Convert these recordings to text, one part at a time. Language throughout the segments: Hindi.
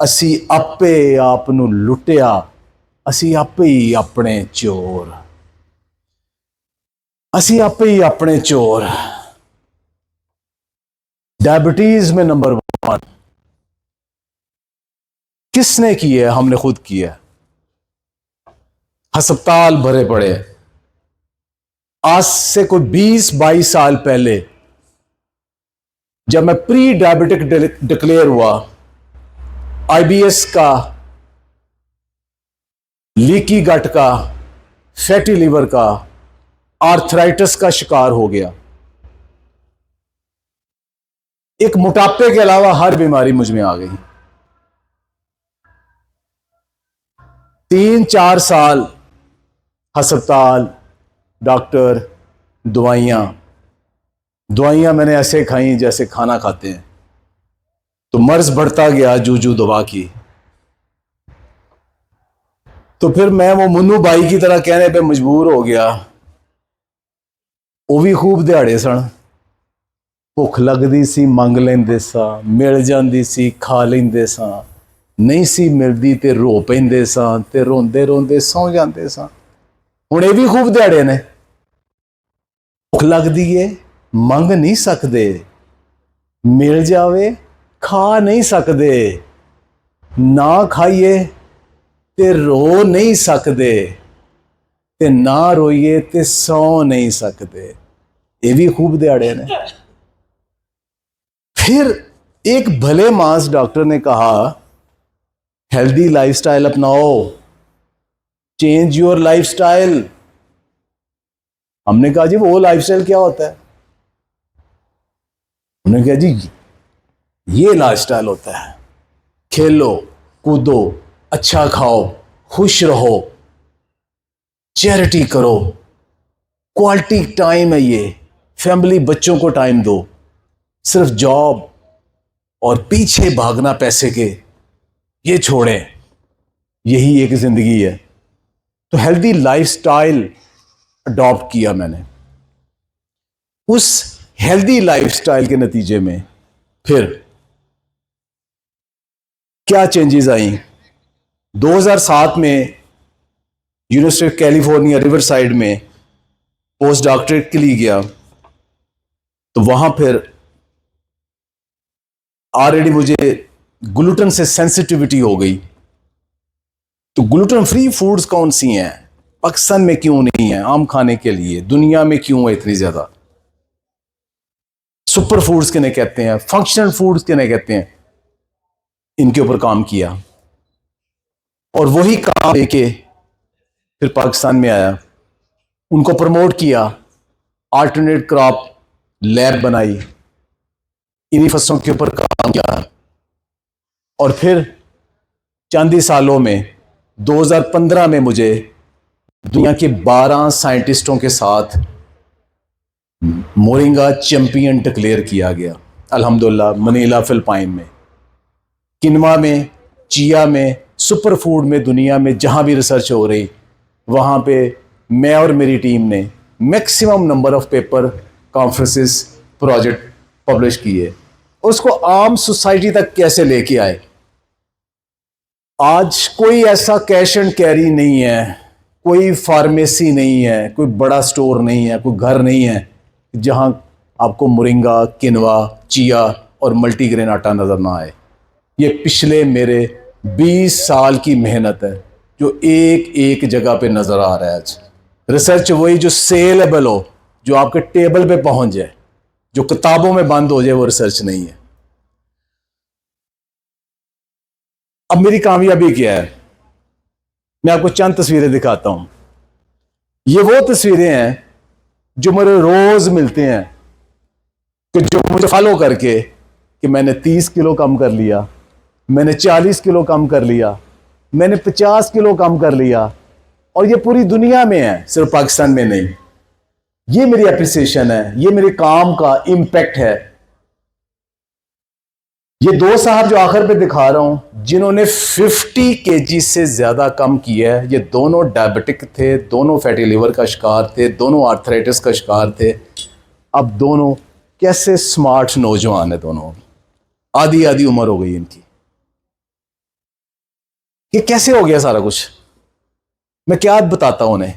असी आपे आप नूं लुटिया, असी आपे ही अपने चोर, असी आपे ही अपने चोर। डायबिटीज में नंबर 1 किसने की है? हमने खुद किया है। अस्पताल भरे पड़े। आज से कोई 20-22 साल पहले जब मैं प्री डायबिटिक डिक्लेयर हुआ, आईबीएस का, लीकी गट का, फैटी लीवर का, आर्थराइटिस का शिकार हो गया। एक मोटापे के अलावा हर बीमारी मुझ में आ गई। 3-4 साल अस्पताल, डॉक्टर, दवाइयां मैंने ऐसे खाई जैसे खाना खाते हैं। तो मर्ज बढ़ता गया जू दवा की। तो फिर मैं वो मुन्नू भाई की तरह कहने पे मजबूर हो गया। वो भी खूब दिहाड़े सन, भुख लगदी सी मंग लेंदे सा, मिल जांदी सी खा लेंदे सा, नहीं सी मिलदी ते रो पैंदे सा, ते रोंदे रोंदे सौ जांदे सा। हुण ये भी खूब दिहाड़े ने। भुख लगदी है मंग नहीं सकदे, मिल जावे खा नहीं सकदे, ना खाइए ते रो नहीं सकदे, ते ना रोइए ते सौ नहीं सकदे। ये भी खूब दिहाड़े ने। फिर एक भले मांस डॉक्टर ने कहा हेल्दी लाइफस्टाइल अपनाओ, चेंज योर लाइफस्टाइल। हमने कहा जी वो लाइफस्टाइल क्या होता है? उन्होंने कहा जी ये लाइफस्टाइल होता है, खेलो कूदो, अच्छा खाओ, खुश रहो, चैरिटी करो, क्वालिटी टाइम है ये, फैमिली बच्चों को टाइम दो। सिर्फ जॉब और पीछे भागना पैसे के, ये छोड़ें। यही एक जिंदगी है। तो हेल्दी लाइफस्टाइल अडॉप्ट किया मैंने। उस हेल्दी लाइफस्टाइल के नतीजे में फिर क्या चेंजेस आई? 2007 में यूनिवर्सिटी ऑफ कैलिफोर्निया रिवरसाइड में पोस्ट डॉक्टरेट के लिए गया। तो वहां फिर ऑलरेडी मुझे ग्लूटेन से सेंसिटिविटी हो गई। तो ग्लूटेन फ्री फूड्स कौन सी हैं? पाकिस्तान में क्यों नहीं है आम खाने के लिए? दुनिया में क्यों है इतनी ज्यादा? सुपर फूड्स किन्हें कहते हैं, फंक्शनल फूड्स किन्हें कहते हैं? इनके ऊपर काम किया और वही काम लेके फिर पाकिस्तान में आया, उनको प्रमोट किया, अल्टरनेट क्रॉप लैब बनाई, इन्हीं फसलों के ऊपर काम किया। और फिर चंद ही सालों में 2015 में मुझे दुनिया के 12 साइंटिस्टों के साथ मोरिंगा चैंपियन डिक्लेयर किया गया। अल्हम्दुलिल्लाह मनीला फिलिपाइन में, किनवा में, चिया में, सुपर फूड में, दुनिया में जहां भी रिसर्च हो रही वहां पे मैं और मेरी टीम ने maximum number of paper, conferences, project publish किए। उसको आम सोसाइटी तक कैसे लेके आए? आज कोई ऐसा कैश एंड कैरी नहीं है, कोई फार्मेसी नहीं है, कोई बड़ा स्टोर नहीं है, कोई घर नहीं है जहां आपको मोरिंगा, किनवा, चिया और मल्टीग्रेन आटा नजर ना आए। ये पिछले मेरे 20 साल की मेहनत है जो एक एक जगह पे नजर आ रहा है। आज रिसर्च वही जो सेलेबल हो, जो आपके टेबल पे पहुंच जाए, जो किताबों में बंद हो जाए, वो रिसर्च नहीं है। अब मेरी कामयाबी क्या है? मैं आपको चंद तस्वीरें दिखाता हूं। ये वो तस्वीरें हैं जो मेरे रोज मिलते हैं, कि जो मुझे फॉलो करके कि मैंने 30 किलो कम कर लिया, मैंने 40 किलो कम कर लिया, मैंने 50 किलो कम कर लिया। और ये पूरी दुनिया में है, सिर्फ पाकिस्तान में नहीं। ये मेरी एप्रिसिएशन है, ये मेरे काम का इम्पैक्ट है। ये दो साहब जो आखिर पे दिखा रहा हूं, जिन्होंने 50 केजी से ज्यादा कम किया है, ये दोनों डायबिटिक थे, दोनों फैटी लिवर का शिकार थे, दोनों आर्थराइटिस का शिकार थे। अब दोनों कैसे स्मार्ट नौजवान है, दोनों आधी आधी उम्र हो गई इनकी। कि कैसे हो गया सारा कुछ। मैं क्या बताता हूं उन्हें,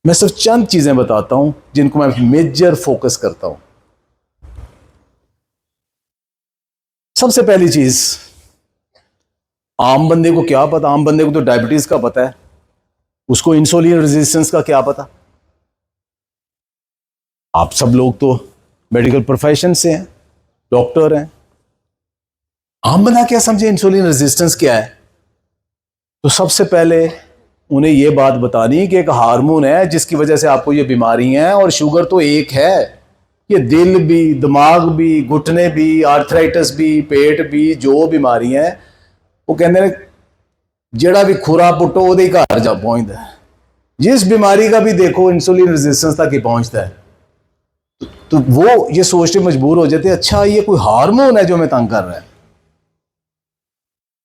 मैं सिर्फ चंद चीजें बताता हूं जिनको मैं मेजर फोकस करता हूं। सबसे पहली चीज, आम बंदे को क्या पता, आम बंदे को तो डायबिटीज का पता है, उसको इंसुलिन रेजिस्टेंस का क्या पता। आप सब लोग तो मेडिकल प्रोफेशन से हैं, डॉक्टर हैं, आम बंदा क्या समझे इंसुलिन रेजिस्टेंस क्या है। तो सबसे पहले उन्हें यह बात बतानी है कि एक हार्मोन है जिसकी वजह से आपको ये बीमारी है, और शुगर तो एक है, ये दिल भी, दिमाग भी, घुटने भी, आर्थराइटिस भी, पेट भी, जो बीमारी है वो कहते हैं जेड़ा भी खुरा पुट्टो वो घर जा पहुंचता है। जिस बीमारी का भी देखो इंसुलिन रेजिस्टेंस तक ही पहुंचता है। तो वो ये सोचते मजबूर हो जाते हैं, अच्छा ये कोई हार्मोन है जो हमें तंग कर रहा है।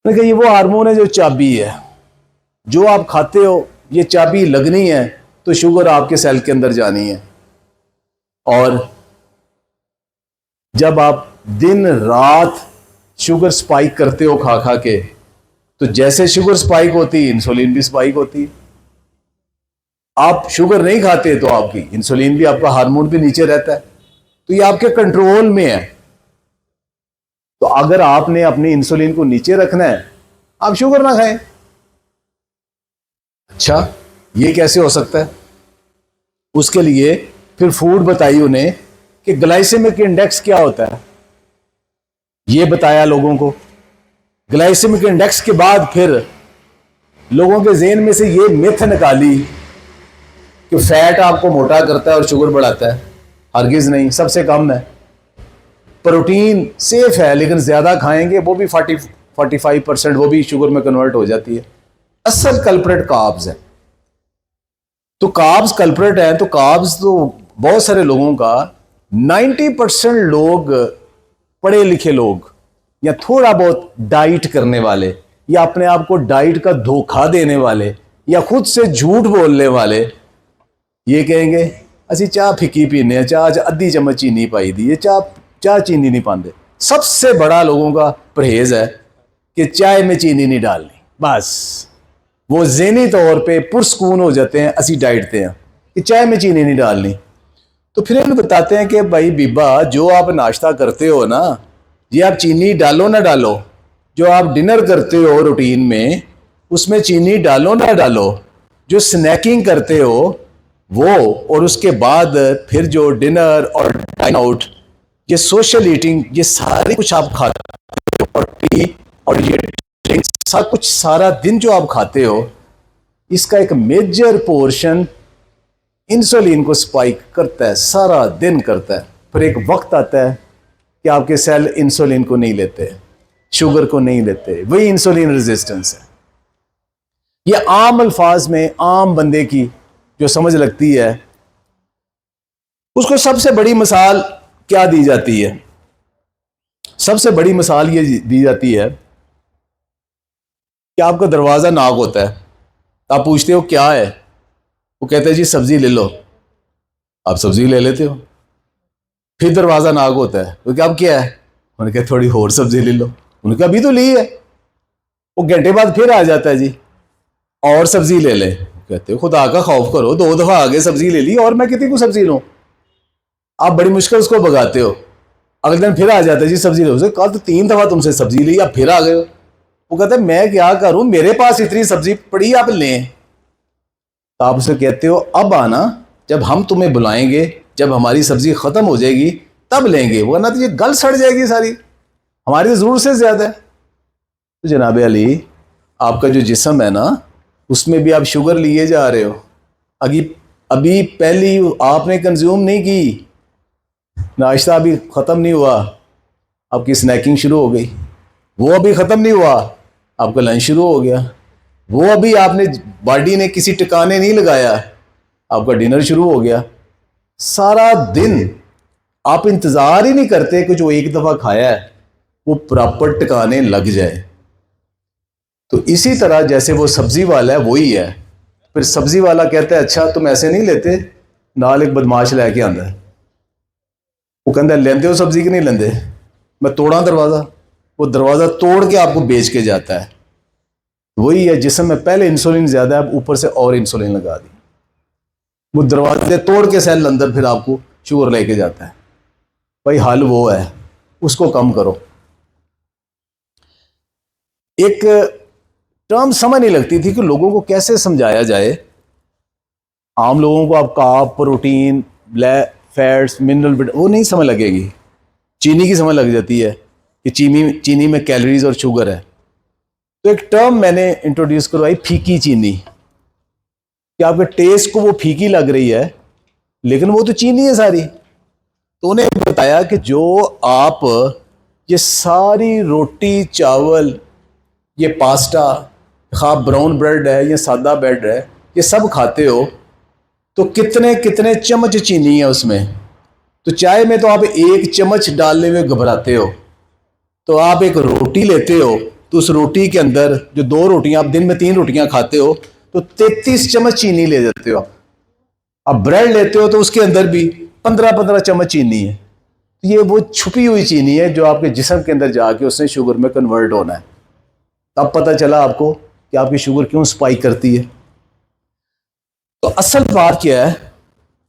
मैंने कहा ये वो हार्मोन है जो चाबी है, जो आप खाते हो ये चाबी लगनी है तो शुगर आपके सेल के अंदर जानी है। और जब आप दिन रात शुगर स्पाइक करते हो खा खा के, तो जैसे शुगर स्पाइक होती है इंसुलिन भी स्पाइक होती है। आप शुगर नहीं खाते तो आपकी इंसुलिन भी, आपका हार्मोन भी नीचे रहता है, तो ये आपके कंट्रोल में है। तो अगर आपने अपनी इंसुलिन को नीचे रखना है, आप शुगर ना खाएं। अच्छा ये कैसे हो सकता है? उसके लिए फिर फूड बताई उन्हें कि ग्लाइसेमिक इंडेक्स क्या होता है, ये बताया लोगों को। ग्लाइसेमिक इंडेक्स के बाद फिर लोगों के ज़हन में से ये मिथ निकाली कि फैट आपको मोटा करता है और शुगर बढ़ाता है। हरगिज नहीं, सबसे कम है। प्रोटीन सेफ है लेकिन ज़्यादा खाएंगे वो भी 45% वो भी शुगर में कन्वर्ट हो जाती है। असल कल्प्रेट कार्ब्स है। तो कार्ब्स कल्प्रेट है, तो कार्ब्स तो बहुत सारे लोगों का 90% लोग, पढ़े लिखे लोग या थोड़ा बहुत डाइट करने वाले या अपने आप को डाइट का धोखा देने वाले या खुद से झूठ बोलने वाले, ये कहेंगे असी चाह फिक्की पीने, चाह अद्धी चम्मच चीनी पाई दी, ये चाह चीनी नहीं पाते। सबसे बड़ा लोगों का परहेज है कि चाय में चीनी नहीं डालनी, बस वो ज़हनी तौर पे पुरस्कून हो जाते हैं। असी डाइटते हैं कि चाय में चीनी नहीं डालनी। तो फिर इन्हें बताते हैं कि भाई बीबा, जो आप नाश्ता करते हो ना, ये आप चीनी डालो ना डालो, जो आप डिनर करते हो रूटीन में उसमें चीनी डालो ना डालो, जो स्नैकिंग करते हो वो, और उसके बाद फिर जो डिनर और डाइन आउट, ये सोशल ईटिंग, ये सारे कुछ आप खाते हो, और टी और ये ड्रिंक्स, सब कुछ सारा दिन जो आप खाते हो, इसका एक मेजर पोर्शन इंसुलिन को स्पाइक करता है, सारा दिन करता है। फिर एक वक्त आता है कि आपके सेल इंसुलिन को नहीं लेते, शुगर को नहीं लेते, वही इंसुलिन रेजिस्टेंस है। ये आम अल्फाज में आम बंदे की जो समझ लगती है, उसको सबसे बड़ी मिसाल क्या दी जाती है? सबसे बड़ी मिसाल ये दी जाती है कि आपका दरवाजा नाक होता है, आप पूछते हो क्या है, वो कहते हैं जी सब्जी ले लो, आप सब्जी ले लेते हो। फिर दरवाजा नाक होता है, तो क्या अब क्या है, उन्होंने कहा थोड़ी और सब्जी ले लो, उन्होंने कहा अभी तो ली है। वो घंटे बाद फिर आ जाता है जी और सब्जी ले ले, कहते हो खुदा का खौफ करो, 2 दफा आगे सब्जी ले ली और मैं कितनी को सब्जी लूं। आप बड़ी मुश्किल उसको भगाते हो, अगले दिन फिर आ जाता है जी सब्जी लो, कल तो 3 दफा तुमसे सब्जी ली, आप फिर आ गए हो। वो कहते हैं मैं क्या करूं, मेरे पास इतनी सब्जी पड़ी, आप लें। तो आप उसे कहते हो अब आना, जब हम तुम्हें बुलाएंगे, जब हमारी सब्जी खत्म हो जाएगी तब लेंगे, वरना तो ये गल सड़ जाएगी सारी, हमारी तो जरूरत से ज्यादा है। तो जनाब अली, आपका जो जिस्म है ना, उसमें भी आप शुगर लिए जा रहे हो। अभी पहली आपने कंज्यूम नहीं की, नाश्ता अभी ख़त्म नहीं हुआ, आपकी स्नैकिंग शुरू हो गई, वो अभी ख़त्म नहीं हुआ, आपका लंच शुरू हो गया, वो अभी आपने बॉडी ने किसी टिकाने नहीं लगाया, आपका डिनर शुरू हो गया। सारा दिन आप इंतज़ार ही नहीं करते कि जो एक दफ़ा खाया है वो प्रॉपर टिकाने लग जाए। तो इसी तरह जैसे वो सब्जी वाला है वही है। फिर सब्जी वाला कहता है अच्छा तुम ऐसे नहीं लेते, नाल एक बदमाश लैके आंदा है, वो कहता है लेंदे हो सब्जी कि नहीं लेंदे, मैं तोड़ा दरवाज़ा, वो दरवाज़ा तोड़ के आपको बेच के जाता है। वही है, जिस्म में पहले इंसुलिन ज़्यादा है, ऊपर से और इंसुलिन लगा दी, वो दरवाजे तोड़ के सेल अंदर फिर आपको शुगर लेके जाता है। भाई हल वो है, उसको कम करो। एक टर्म समझ नहीं लगती थी कि लोगों को कैसे समझाया जाए। आम लोगों को आप कार्ब, प्रोटीन, फैट्स, मिनरल, वो नहीं समझ लगेगी। चीनी की समझ लग जाती है कि चीनी में कैलोरीज और शुगर है। तो एक टर्म मैंने इंट्रोड्यूस करवाई, फीकी चीनी, कि आपके टेस्ट को वो फीकी लग रही है लेकिन वो तो चीनी है सारी। तो उन्हें बताया कि जो आप ये सारी रोटी, चावल, ये पास्ता, खा ब्राउन ब्रेड है या सादा ब्रेड है, ये सब खाते हो तो कितने कितने चम्मच चीनी है उसमें। तो चाय में तो आप एक चम्मच डालने में घबराते हो, तो आप एक रोटी लेते हो तो उस रोटी के अंदर जो 2 रोटियां, आप दिन में 3 रोटियां खाते हो तो 33 चम्मच चीनी ले जाते हो। आप ब्रेड लेते हो तो उसके अंदर भी 15-15 चम्मच चीनी है। तो ये वो छुपी हुई चीनी है जो आपके जिस्म के अंदर जाके उसने शुगर में कन्वर्ट होना है। तब पता चला आपको कि आपकी शुगर क्यों स्पाइक करती है। तो असल बात क्या है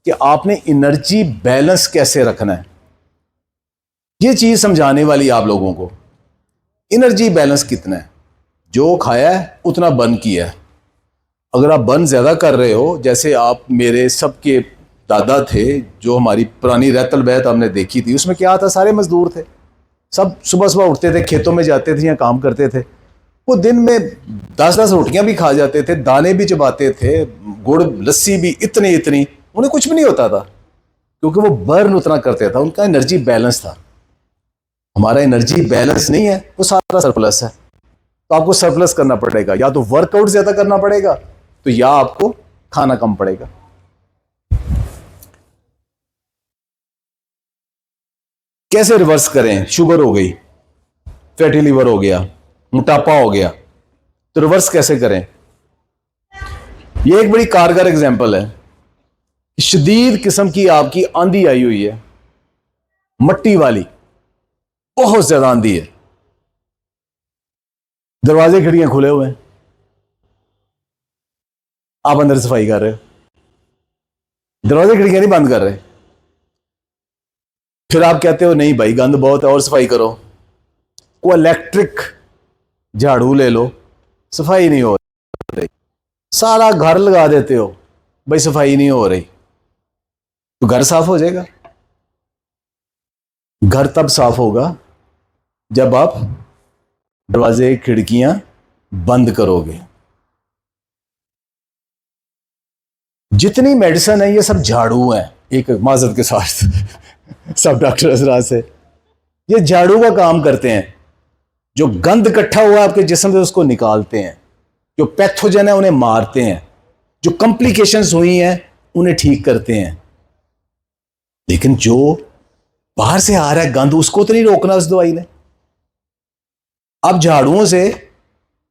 कि आपने एनर्जी बैलेंस कैसे रखना है, ये चीज समझाने वाली आप लोगों को। एनर्जी बैलेंस कितना है, जो खाया है उतना बर्न किया है। अगर आप बर्न ज्यादा कर रहे हो, जैसे आप मेरे सबके दादा थे, जो हमारी पुरानी रहतल बैत हमने देखी थी, उसमें क्या था, सारे मजदूर थे, सब सुबह सुबह उठते थे, खेतों में जाते थे या काम करते थे। वो दिन में 10-10 रोटियां भी खा जाते थे, दाने भी चबाते थे, गुड़ लस्सी भी इतनी इतनी, उन्हें कुछ भी नहीं होता था क्योंकि वो बर्न उतना करते था, उनका एनर्जी बैलेंस था। हमारा एनर्जी बैलेंस नहीं है, वो सारा सरप्लस है। तो आपको सरप्लस करना पड़ेगा, या तो वर्कआउट ज्यादा करना पड़ेगा तो या आपको खाना कम पड़ेगा। कैसे रिवर्स करें? शुगर हो गई, फैटी लीवर हो गया, मोटापा हो गया, तो रिवर्स कैसे करें? यह एक बड़ी कारगर एग्जांपल है। शदीद किस्म की आपकी आंधी आई हुई है, मट्टी वाली, बहुत ज्यादा आंधी है, दरवाजे खिड़कियां खुले हुए हैं, आप अंदर सफाई कर रहे हो, दरवाजे खिड़कियां नहीं बंद कर रहे, फिर आप कहते हो नहीं भाई गंद बहुत है और सफाई करो। को इलेक्ट्रिक झाड़ू ले लो, सफाई नहीं हो रही, सारा घर लगा देते हो, भाई सफाई नहीं हो रही, तो घर साफ हो जाएगा? घर तब साफ होगा जब आप दरवाजे खिड़कियां बंद करोगे। जितनी मेडिसिन है ये सब झाड़ू है, एक माजरत के साथ सब डॉक्टर हजरात से, ये झाड़ू का काम करते हैं। जो गंद इकट्ठा हुआ आपके जिस्म से उसको निकालते हैं, जो पैथोजन है उन्हें मारते हैं, जो कॉम्प्लिकेशंस हुई हैं उन्हें ठीक करते हैं। लेकिन जो बाहर से आ रहा है गंद, उसको तो नहीं रोकना उस दवाई ने। आप झाड़ुओं से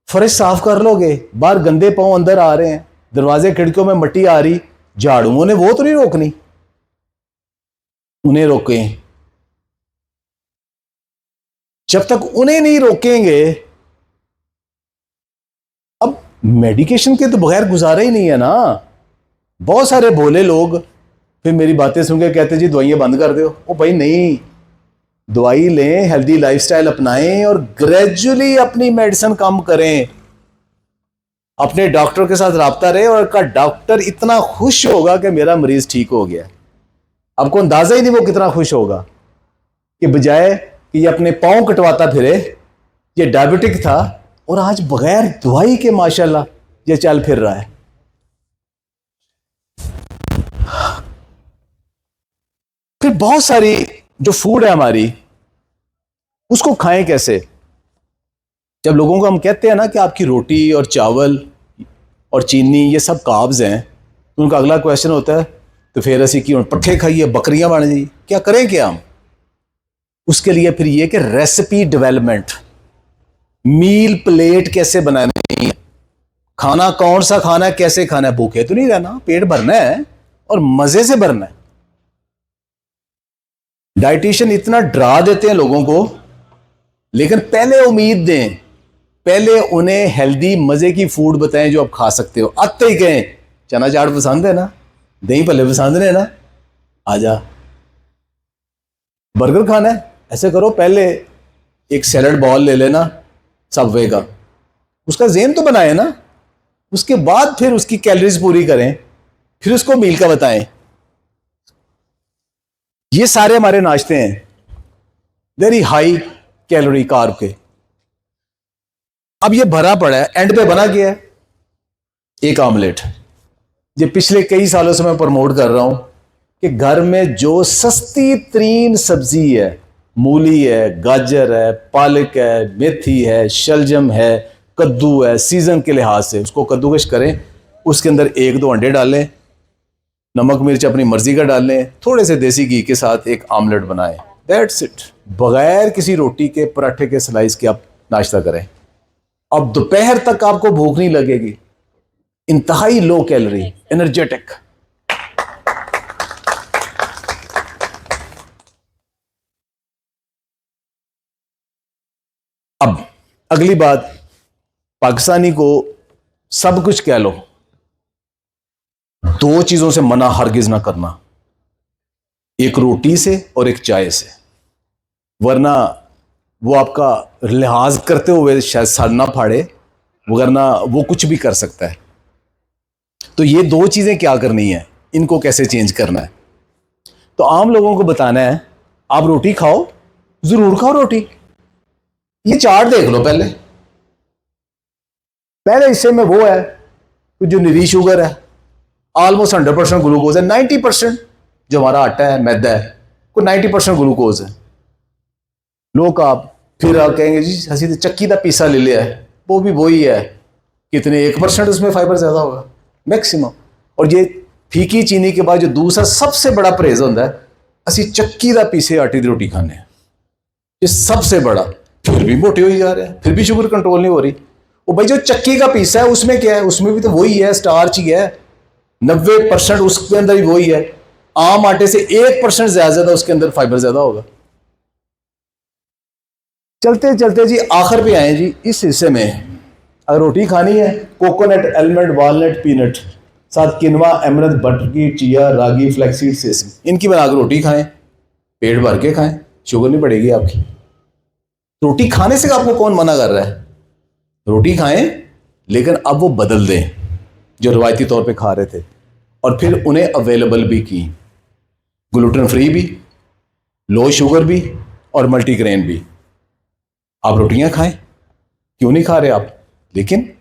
फर्श साफ कर लोगे, बाहर गंदे पांव अंदर आ रहे हैं, दरवाजे खिड़कियों में मट्टी आ रही, झाड़ुओं ने वो तो नहीं रोकनी, उन्हें रोकें। जब तक उन्हें नहीं रोकेंगे, अब मेडिकेशन के तो बगैर गुजारा ही नहीं है ना। बहुत सारे भोले लोग फिर मेरी बातें सुन के कहते जी दवाइयां बंद कर दो। ओ भाई नहीं, दवाई लें, हेल्दी लाइफस्टाइल अपनाएं और ग्रेजुअली अपनी मेडिसिन कम करें। अपने डॉक्टर के साथ राब्ता रहे और का डॉक्टर इतना खुश होगा कि मेरा मरीज ठीक हो गया। आपको अंदाजा ही नहीं वो कितना खुश होगा कि बजाय कि ये अपने पांव कटवाता फिरे, ये डायबिटिक था और आज बगैर दवाई के माशाल्लाह ये चल फिर रहा है। फिर बहुत सारी जो फूड है हमारी, उसको खाएं कैसे? जब लोगों को हम कहते हैं ना कि आपकी रोटी और चावल और चीनी ये सब कार्ब्स हैं, तो उनका अगला क्वेश्चन होता है तो फिर असी की पट्ठे खाइए, बकरियां बन जाइए, क्या करें क्या हम? उसके लिए फिर ये कि रेसिपी डेवलपमेंट, मील प्लेट कैसे बनानी है, खाना कौन सा खाना है, कैसे खाना है। भूखे तो नहीं रहना, पेट भरना है और मजे से भरना है। डाइटिशियन इतना डरा देते हैं लोगों को लेकिन पहले उम्मीद दें, पहले उन्हें हेल्दी मजे की फूड बताएं जो आप खा सकते हो। आते ही कहें चना चाट पसंद है ना, दही भल्ले पसंद है ना, आजा बर्गर खाना है, ऐसे करो पहले एक सैलड बॉल ले लेना सबवे का, उसका ज़हन तो बनाए ना, उसके बाद फिर उसकी कैलोरीज पूरी करें, फिर उसको मील का बताएं। ये सारे हमारे नाश्ते हैं वेरी हाई कैलोरी कार्ब के। अब ये भरा पड़ा है, एंड पे बना गया है एक आमलेट। ये पिछले कई सालों से मैं प्रमोट कर रहा हूं कि घर में जो सस्ती तरीन सब्जी है, मूली है, गाजर है, पालक है, मेथी है, शलजम है, कद्दू है, सीजन के लिहाज से उसको कद्दूकश करें, उसके अंदर एक दो अंडे डालें, नमक मिर्च अपनी मर्जी का डाल लें, थोड़े से देसी घी के साथ एक आमलेट बनाएं, दैट्स इट। बगैर किसी रोटी के, पराठे के स्लाइस के आप नाश्ता करें। अब दोपहर तक आपको भूख नहीं लगेगी, इंतहाई लो कैलोरी, एनर्जेटिक। अब अगली बात, पाकिस्तानी को सब कुछ कह लो, दो चीजों से मना हरगिज ना करना, एक रोटी से और एक चाय से, वरना वो आपका लिहाज करते हुए शायद सर ना फाड़े, वरना वो कुछ भी कर सकता है। तो ये दो चीजें क्या करनी है, इनको कैसे चेंज करना है। तो आम लोगों को बताना है आप रोटी खाओ, जरूर खाओ रोटी। ये चार्ट देख लो पहले, पहले हिस्से में वो है जो निरी शुगर है, ऑलमोस्ट 100% ग्लूकोज है, 90% जो हमारा आटा है, मैदा है, को 90% ग्लूकोज है। लोग आप फिर आप कहेंगे जी हसी तो चक्की का पीसा ले लिया है, वो भी वही है, कितने 1% उसमें फाइबर ज्यादा होगा मैक्सिमम। और ये फीकी चीनी के बाद जो दूसरा सबसे बड़ा परहेज होता है, असी चक्की का पीसे आटे की रोटी खाने, ये सबसे बड़ा, फिर भी मोटे हो ही जा रहे हैं, फिर भी शुगर कंट्रोल नहीं हो रही। वो भाई जो चक्की का पीसा है उसमें क्या है, उसमें भी तो वही है, स्टार्च ही है, 90% उसके अंदर ही वही है। आम आटे से 1% ज्यादा उसके अंदर फाइबर ज्यादा होगा। चलते चलते जी आखिर पे आए जी, इस हिस्से में अगर रोटी खानी है, कोकोनट, एलमंड, वॉलनट, पीनट, साथ किनवा, एमरंथ, बटरकीट, चिया, रागी, फ्लैक्सीड, सेसम, इनकी बनाकर रोटी खाएं, पेट भर के खाएं, शुगर नहीं बढ़ेगी आपकी। रोटी खाने से आपको कौन मना कर रहा है, रोटी खाएं, लेकिन अब वो बदल दें जो रवायती तौर पे खा रहे थे, और फिर उन्हें अवेलेबल भी की, ग्लूटेन फ्री भी, लो शुगर भी और मल्टीग्रेन भी। आप रोटियां खाएं, क्यों नहीं खा रहे आप, लेकिन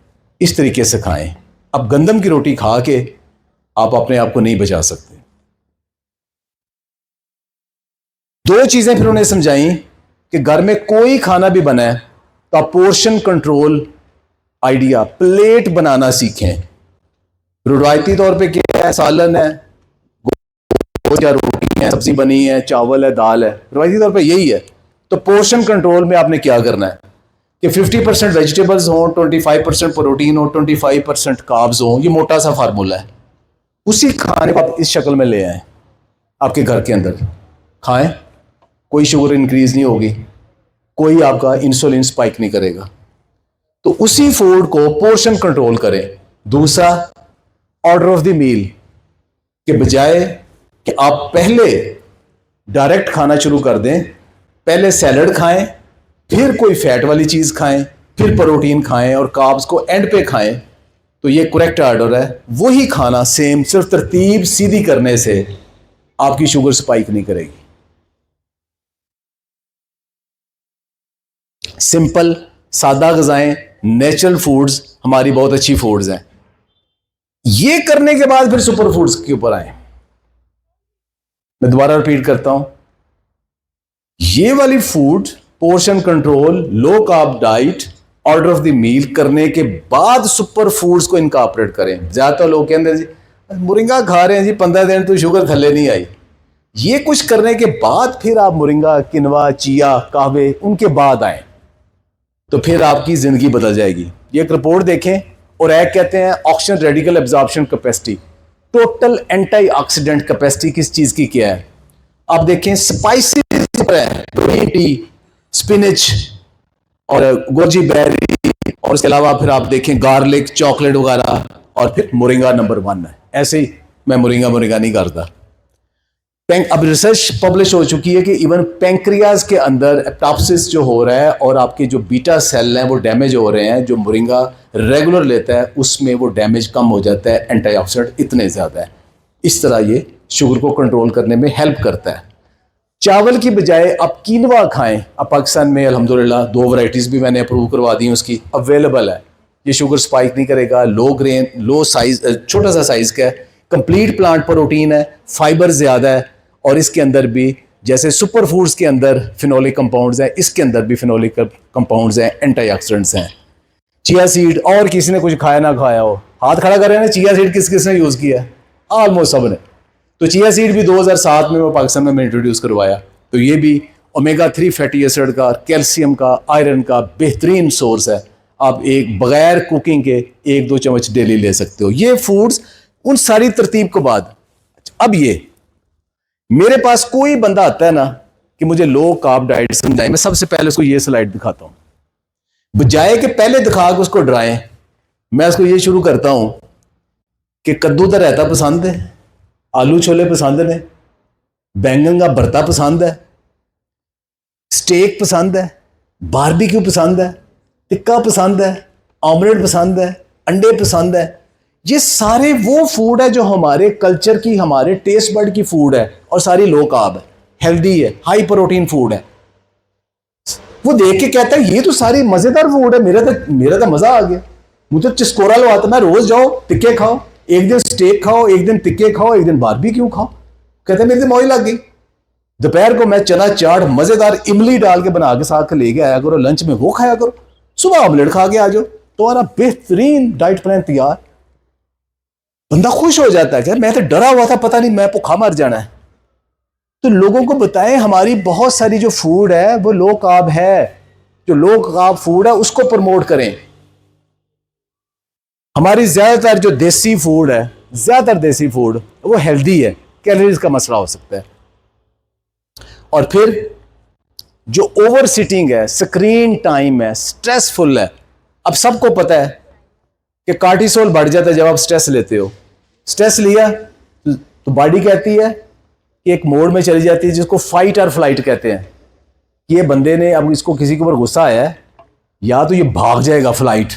इस तरीके से खाएं। अब गंदम की रोटी खा के आप अपने आप को नहीं बचा सकते। दो चीजें फिर उन्हें समझाई कि घर में कोई खाना भी बना है तो आप पोर्शन कंट्रोल आइडिया, प्लेट बनाना सीखें। रवायती तौर पे क्या है, सालन है, या रोटी है, सब्जी बनी है, चावल है, दाल है, रवायती तौर पे यही है। तो पोर्शन कंट्रोल में आपने क्या करना है कि 50% वेजिटेबल्स हो, 25% प्रोटीन हो, 25% कार्ब्स हो। ये मोटा सा फार्मूला है, उसी खाने को आप इस शक्ल में ले आए, आपके घर के अंदर खाएं, कोई शुगर इंक्रीज नहीं होगी, कोई आपका इंसुलिन स्पाइक नहीं करेगा। तो उसी फूड को पोर्शन कंट्रोल करें। दूसरा, ऑर्डर ऑफ द मील के बजाय कि आप पहले डायरेक्ट खाना शुरू कर दें, पहले सैलड खाएं, फिर कोई फैट वाली चीज खाएं, फिर प्रोटीन खाएं और कार्ब्स को एंड पे खाएं, तो ये करेक्ट ऑर्डर है। वही खाना सेम, सिर्फ तरतीब सीधी करने से आपकी शुगर स्पाइक नहीं करेगी। सिंपल सादा ग़िज़ाएं, नेचुरल फूड्स हमारी बहुत अच्छी फूड्स हैं। ये करने के बाद फिर सुपर फूड्स के ऊपर आए। मैं दोबारा रिपीट करता हूं, ये वाली food, portion control, low carb diet, order of the meal करने के बाद सुपर फूड्स को इनकॉर्पोरेट करें। ज्यादातर लोग कहते हैं जी मुरिंगा खा रहे हैं जी 15 दिन तो शुगर थल्ले नहीं आई। ये कुछ करने के बाद फिर आप मुरिंगा, किनवा, चिया, कहवे उनके बाद आए तो फिर आपकी जिंदगी बदल जाएगी। ये एक रिपोर्ट देखें, और एक कहते हैं oxygen radical absorption capacity, total antioxidant capacity किस चीज की क्या है। आप देखें स्पाइसेस है, ग्रीन टी, स्पिनच, और गोजी बेरी, और इसके अलावा फिर आप देखें गार्लिक, चॉकलेट वगैरह, और फिर मोरिंगा नंबर 1 है। ऐसे ही मैं मोरिंगा नहीं करता। अब रिसर्च पब्लिश हो चुकी है कि इवन पैंक्रियाज के अंदर एप्टाप्सिस जो हो रहा है और आपके जो बीटा सेल हैं वो डैमेज हो रहे हैं, जो मोरिंगा रेगुलर लेता है उसमें वो डैमेज कम हो जाता है, एंटीऑक्सीडेंट इतने ज़्यादा है। इस तरह ये शुगर को कंट्रोल करने में हेल्प करता है। चावल की बजाय आप कीनवा खाएं। अब पाकिस्तान में अल्हम्दुलिल्लाह 2 वैरायटीज़ भी मैंने अप्रूव करवा दी, उसकी अवेलेबल है। ये शुगर स्पाइक नहीं करेगा, लो ग्रेन, लो साइज, छोटा सा साइज़ का है, कंप्लीट प्लांट प्रोटीन है, फाइबर ज़्यादा है, और इसके अंदर भी जैसे सुपर फूड्स के अंदर फिनोलिक कंपाउंड्स हैं, इसके अंदर भी फिनोलिक कंपाउंड्स हैं, एंटीऑक्सीडेंट्स हैं। चिया सीड, और किसी ने कुछ खाया ना खाया हो, हाथ खड़ा कर रहे हैं ना, चिया सीड किस किस ने यूज़ किया है? ऑलमोस्ट सब ने। तो चिया सीड भी 2007 में वो पाकिस्तान में इंट्रोड्यूस करवाया। तो ये भी ओमेगा 3 फैटी एसिड का, कैल्शियम का, आयरन का बेहतरीन सोर्स है। आप एक बगैर कुकिंग के 1-2 चम्मच डेली ले सकते हो। ये फूड्स उन सारी तरतीब के बाद, अब ये मेरे पास कोई बंदा आता है ना कि मुझे लो कार्ब डाइट समझाए, मैं सबसे पहले उसको ये स्लाइड दिखाता हूं। बजाय कि पहले दिखा के उसको डराएं, मैं उसको ये शुरू करता हूं कि कद्दू का रायता पसंद है, आलू छोले पसंद ने, बैंगन का भरता पसंद है, स्टेक पसंद है, बारबेक्यू पसंद है, टिक्का पसंद है, ऑमलेट पसंद है, अंडे पसंद है। ये सारे वो फूड है जो हमारे कल्चर की, हमारे टेस्ट बर्ड की फूड है, और सारी लो कार्ब है, हेल्दी है, हाई प्रोटीन फूड है। वो देख के कहता है ये तो सारी मजेदार फूड है, मेरा तो मजा आ गया, मुझे तो चिस्कोरा लवाता, मैं रोज जाओ टिक्के खाओ, एक दिन स्टेक खाओ, एक दिन टिक्के खाओ, एक दिन बारबेक्यू खाओ। कहते मेरे दिन मौज लग गई। दोपहर को मैं चना चाट मजेदार इमली डाल के बना के साथ के लेके आया करो, लंच में वो खाया करो, सुबह ऑमलेट खा के आ जाओ, तुम्हारा बेहतरीन डाइट प्लान तैयार। बंदा खुश हो जाता है कि मैं तो डरा हुआ था, पता नहीं मैं भूखा मर जाना है। तो लोगों को बताएं हमारी बहुत सारी जो फूड है वो लो कार्ब है, जो लो कार्ब फूड है उसको प्रमोट करें। हमारी ज्यादातर जो देसी फूड है, ज्यादातर देसी फूड वो हेल्दी है, कैलोरीज का मसला हो सकता है। और फिर जो ओवर सिटिंग है, स्क्रीन टाइम है, स्ट्रेसफुल है। अब सबको पता है कि कार्टिसोल बढ़ जाता है जब आप स्ट्रेस लेते हो। स्ट्रेस लिया तो बॉडी कहती है कि एक मोड में चली जाती है जिसको फाइट और फ्लाइट कहते हैं। ये बंदे ने, अब इसको किसी के ऊपर गुस्सा आया है, या तो ये भाग जाएगा फ्लाइट,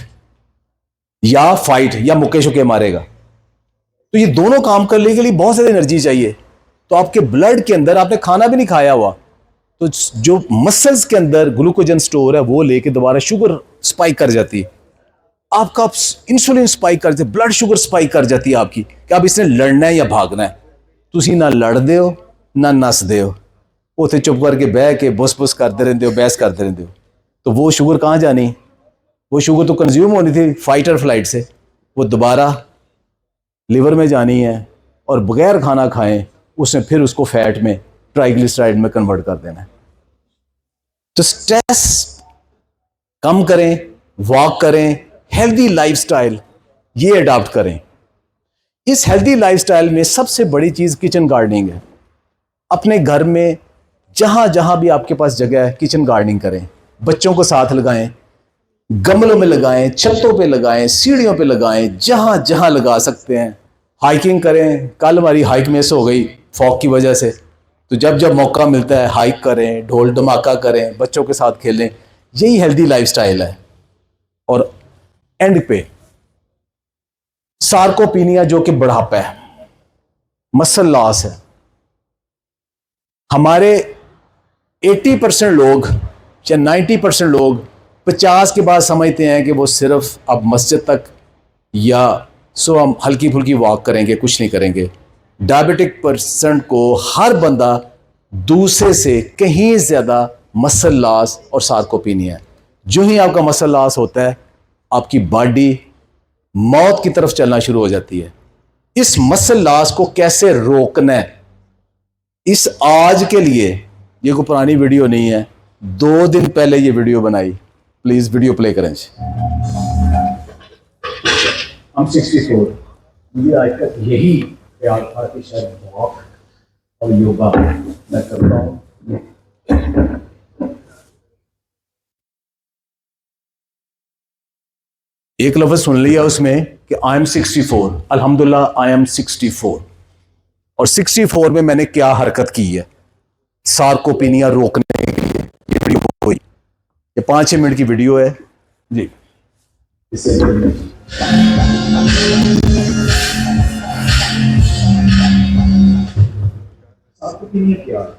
या फाइट, या मुक्के शुक्के मारेगा। तो ये दोनों काम करने के लिए बहुत सारी एनर्जी चाहिए। तो आपके ब्लड के अंदर, आपने खाना भी नहीं खाया हुआ, तो जो मसल्स के अंदर ग्लूकोजन स्टोर है वो लेके दोबारा शुगर स्पाइक कर जाती है, आपका इंसुलिन स्पाइक कर जाती है, ब्लड शुगर स्पाइक कर जाती है आपकी, कि आप इसने लड़ना है या भागना है। तुसी ना लड़दे हो ना नसदे हो, उसे चुप करके बह के बुस बुस करते रहते हो, बहस करते रहते हो। तो वो शुगर कहाँ जानी? वो शुगर तो कंज्यूम होनी थी फाइट और फ्लाइट से, वो दोबारा लिवर में जानी है, और बगैर खाना खाएं उसने फिर उसको फैट में, ट्राइग्लिसराइड में कन्वर्ट कर देना है। तो स्ट्रेस कम करें, वॉक करें, हेल्दी लाइफस्टाइल ये अडॉप्ट करें। इस हेल्दी लाइफस्टाइल में सबसे बड़ी चीज किचन गार्डनिंग है। अपने घर में जहां जहां भी आपके पास जगह है, किचन गार्डनिंग करें। बच्चों को साथ लगाएं, गमलों में लगाएं, छतों पे लगाएं, सीढ़ियों पे लगाएं, जहां जहां लगा सकते हैं। हाइकिंग करें। कल हमारी हाइक मिस हो गई फॉग की वजह से, तो जब जब मौका मिलता है हाइक करें, ढोल धमाका करें, बच्चों के साथ खेलें। यही हेल्दी लाइफस्टाइल है। और एंड पे सार्कोपीनिया, जो कि बुढ़ापा है, मसल लॉस है। हमारे 80% लोग या 90% लोग 50 के बाद समझते हैं कि वो सिर्फ अब मस्जिद तक या हम हल्की फुल्की वॉक करेंगे, कुछ नहीं करेंगे। डायबिटिक पर्सन को हर बंदा दूसरे से कहीं ज्यादा मसल लॉस और सार्कोपीनिया है। जो ही आपका मसल लॉस होता है, आपकी बॉडी मौत की तरफ चलना शुरू हो जाती है। इस मसल लॉस को कैसे रोकना है, इस आज के लिए, ये कोई पुरानी वीडियो नहीं है, 2 दिन पहले ये वीडियो बनाई। प्लीज वीडियो प्ले करें। हम 64, मुझे आज तक यही प्यार था कि शायद वॉक और योगा मैं करता हूँ। एक लफ्ज सुन लिया उसमें कि आई एम 64, अल्हम्दुलिल्लाह आई एम 64। और 64 में मैंने क्या हरकत की है सार्कोपीनिया रोकने के लिए। ये वीडियो हुई, ये 5-6 मिनट की वीडियो है जी। इससे सार्कोपीनिया क्या है?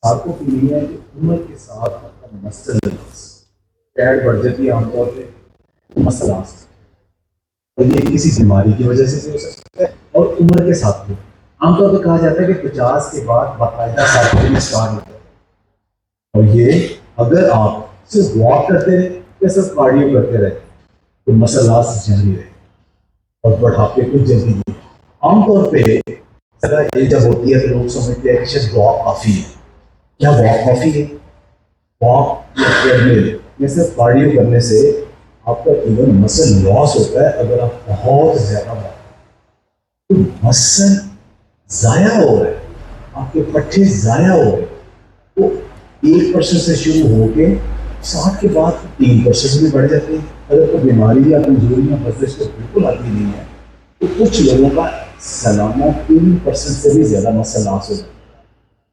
सार्कोपीनिया की उम्र के साथ आपका मसल फैट बढ़ जाती है आमतौर पे मसला, और ये किसी बीमारी की वजह से भी हो सकता है और उम्र के साथ भी। आमतौर पर कहा जाता है कि 50 के बाद बाकायदा सार्कोपीनिया स्टार्ट होता है, और ये अगर आप सिर्फ वॉक करते रहे या सिर्फ कार्डियो करते रहे तो मसल लॉस जारी रहे और बढ़ापे को जल्दी नहीं। आमतौर पे ज्यादा एज जब होती है तो लोग समझते हैं कि शायद वॉक काफी है। क्या वॉक काफी है? वॉक या ट्रेडमिल या सिर्फ कार्डियो करने से आपका इवन मसल लॉस होता है अगर आप बहुत ज्यादा वॉक, तो मसल जाया हो रहा है, आपके पट्टे जाया हो रहे हैं। तो 1% से शुरू होके 60 के बाद 3% भी बढ़ जाते हैं। अगर कोई बीमारी या कमजोरियां बर्दाश्त तो बिल्कुल आती नहीं है तो कुछ लोगों का सालाना 3% से भी ज्यादा मसल लॉस हो जाता है।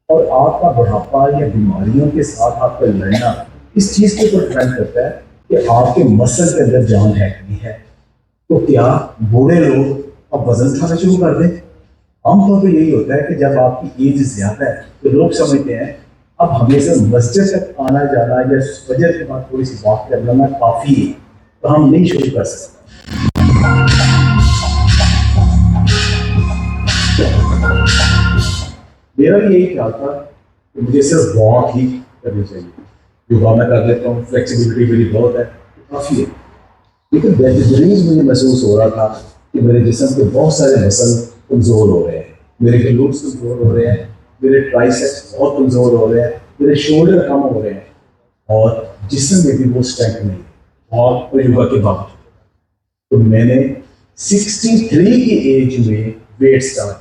और आपका बुढ़ापा या बीमारियों के साथ आपका लड़ना इस चीज के ऊपर डिपेंड करता है कि आपके मसल के अंदर जान है कि नहीं है। तो क्या बूढ़े लोग अब वजन उठाना शुरू कर दें? आमतौर पर यही होता है कि जब आपकी एज ज्यादा है तो लोग समझते हैं अब हमेशा मस्जिद तक आना जाना या फजर के बाद थोड़ी सी वॉक कर लेना काफी है, तो हम नहीं शुरू कर सकते। मेरा भी यही ख्याल था कि मुझे सिर्फ वॉक ही करनी चाहिए, योगा मैं कर लेता हूँ, फ्लेक्सिबिलिटी मेरी बहुत है, काफी है। लेकिन बेहतरीन मुझे महसूस हो रहा था कि मेरे जिस्म के बहुत सारे मसल कमजोर हो रहे हैं, मेरे ग्लूट्स कमजोर हो रहे हैं, मेरे ट्राइसेप्स बहुत कमजोर हो रहे हैं, मेरे शोल्डर कम हो रहे हैं, और जिस्म में भी वो स्ट्रेंथ नहीं और योगा के बाद। तो मैंने 63 की एज में वेट स्टार्ट।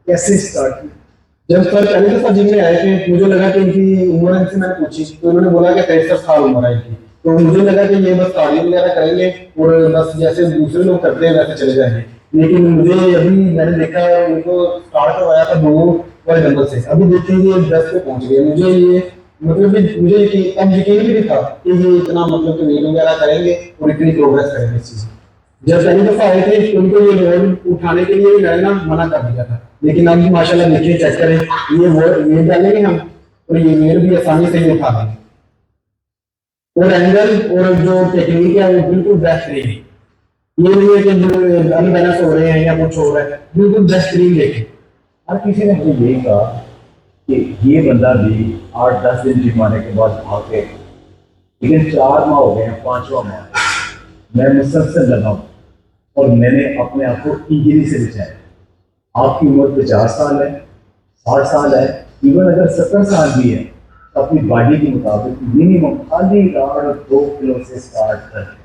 कैसे स्टार्ट किया? जब सर पहले तो सर जिम में आए थे, मुझे लगा कि इनकी उम्र इनसे मैंने पूछी तो उन्होंने बोला कि 63 साल उम्र है इनकी। तो मुझे लगा कि ये बस कार्डियो वगैरह करेंगे और बस जैसे दूसरे लोग करते हैं वैसे चले जाएंगे। लेकिन मुझे अभी मैंने देखा उनको स्टार्ट करवाया था 2 वाले नंबर से, अभी देखिए ये 10 पे पहुंच गए। मुझे ये मतलब कि मुझे अब यकीन भी नहीं था कि ये इतना मतलब कि वेट वगैरह करेंगे और इतनी प्रोग्रेस करेंगे इस चीज। जब पहली दफा आए थे तो उनको ये लोड उठाने के लिए मैंने ना मना कर दिया था, लेकिन अब माशाल्लाह देखिए चेक करें, ये वेट डालेंगे हम और ये वेट भी आसानी से ही उठा लेंगे, और एंगल और जो टेक्निक है वो बिल्कुल बेहतरीन है। ये नहीं है कि जो अनबैलेंस हो रहे हैं या कुछ हो रहा है, बिल्कुल बेहतरीन देखें। हर किसी ने मुझे यही कहा कि ये बंदा भी 8-10 दिन जिम आने के बाद भाग गए, लेकिन 4 माह हो गए हैं, 5वां माह मैं मुसलसल लगा हूँ और मैंने अपने आप को इंजरी से बचाया। आपकी उम्र 50 साल है, 60 साल है, इवन अगर 70 साल भी है तो अपनी बॉडी के मुताबिक मिनिमम खाली राड और 2 किलो से स्टार्ट कर दें,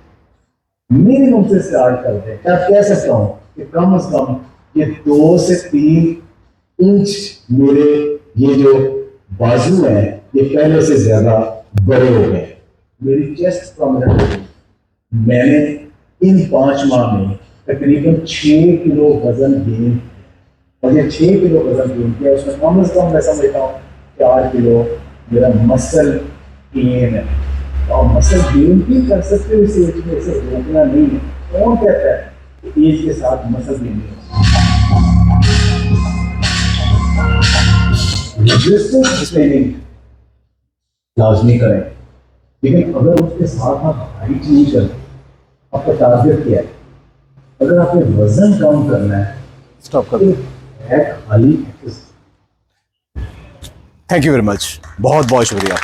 मिनिमम से स्टार्ट कर दें। क्या कह सकता हूँ कि कम से कम ये 2 से 3 इंच मेरे ये जो बाजू है ये पहले से ज्यादा बड़े हो गए, मेरी चेस्ट प्रोमिनेंट हो गई। मैंने इन 5 माह में तकरीबन 6 किलो वजन गेन, और ये 6 किलो वजन गेन किया, उसमें कम से कम मैं समझता हूँ 4 किलो मेरा मसल गेन है। तो आप मसल गेन भी कर सकते हो इस एज में, इसे रोकना नहीं है। कौन कहता है कि एज के साथ मसल गेन नहीं? रेजिस्टेंस ट्रेनिंग लाजमी करें, लेकिन अगर उसके साथ आप हाइट नहीं करते, आपका टारगेट क्या है? अगर आपने वजन कम करना है स्टॉप कर दो, है खाली। थैंक यू वेरी मच, बहुत बहुत शुक्रिया।